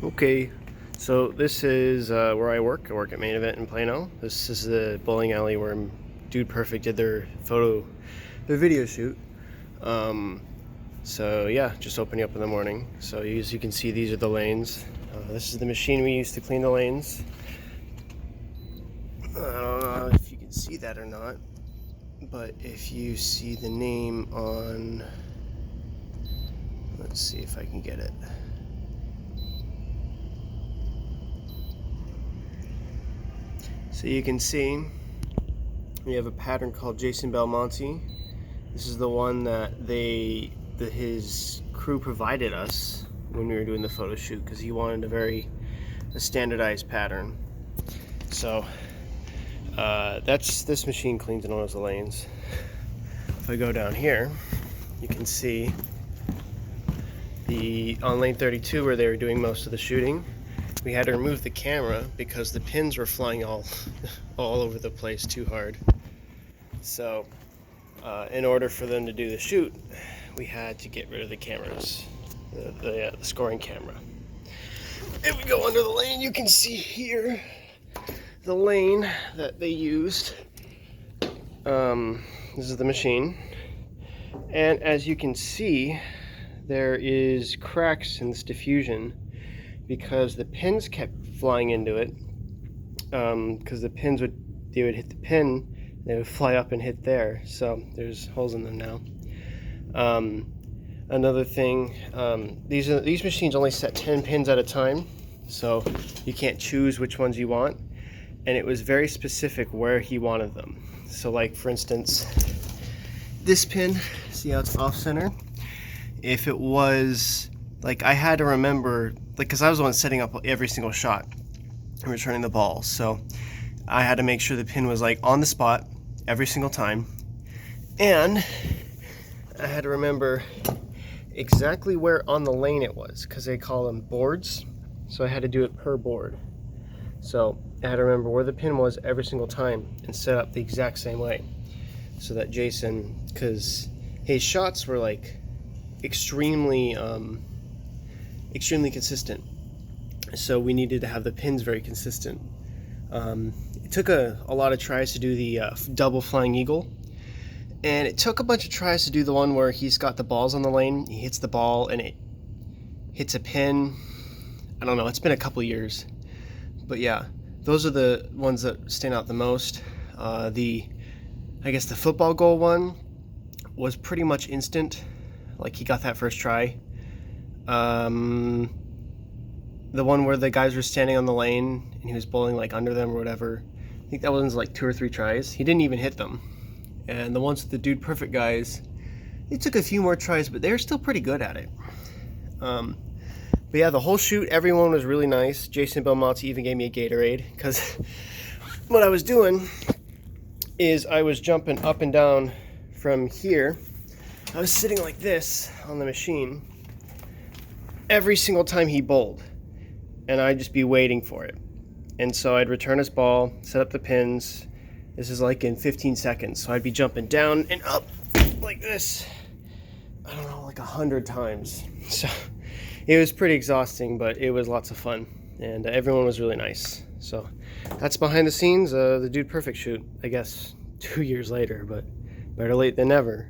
Okay, so this is where I work. I work at Main Event in Plano. This is the bowling alley where Dude Perfect did their video shoot. So yeah, just opening up in the morning. So as you can see, these are the lanes. This is the machine we use to clean the lanes. I don't know if you can see that or not, but if you see the name on, let's see if I can get it. So you can see we have a pattern called Jason Belmonte. This is the one that his crew provided us when we were doing the photo shoot because he wanted a standardized pattern. So this machine cleans and oils the lanes. If I go down here, you can see on lane 32 where they were doing most of the shooting. We had to remove the camera because the pins were flying all over the place too hard. So in order for them to do the shoot, we had to get rid of the cameras, the scoring camera. If we go under the lane, you can see here the lane that they used. This is the machine, and as you can see, there is cracks in this diffusion because the pins kept flying into it. Because the pins would hit the pin, they would fly up and hit there. So there's holes in them now. Another thing, these machines only set 10 pins at a time, so you can't choose which ones you want. And it was very specific where he wanted them. So like for instance, this pin, see how it's off center? If it was like, I had to remember, like, because I was the one setting up every single shot and returning the ball, so I had to make sure the pin was like on the spot every single time, and I had to remember exactly where on the lane it was because they call them boards, so I had to do it per board. So I had to remember where the pin was every single time and set up the exact same way, so that Jason, because his shots were like extremely consistent, so we needed to have the pins very consistent. It took a lot of tries to do the double flying eagle, and it took a bunch of tries to do the one where he's got the balls on the lane, he hits the ball and it hits a pin. I don't know, it's been a couple years, but yeah, those are the ones that stand out the most. I guess the football goal one was pretty much instant, like he got that first try. The one where the guys were standing on the lane and he was bowling like under them or whatever, I think that one's like 2 or 3 tries. He didn't even hit them. And the ones with the Dude Perfect guys, it took a few more tries, but they're still pretty good at it. But yeah, the whole shoot, everyone was really nice. Jason Belmonte even gave me a Gatorade, because what I was doing is I was jumping up and down from here. I was sitting like this on the machine every single time he bowled, and I'd just be waiting for it. And so I'd return his ball, set up the pins. This is like in 15 seconds. So I'd be jumping down and up like this, I don't know, like 100 times. So it was pretty exhausting, but it was lots of fun, and everyone was really nice. So that's behind the scenes, the Dude Perfect shoot, I guess 2 years later, but better late than never.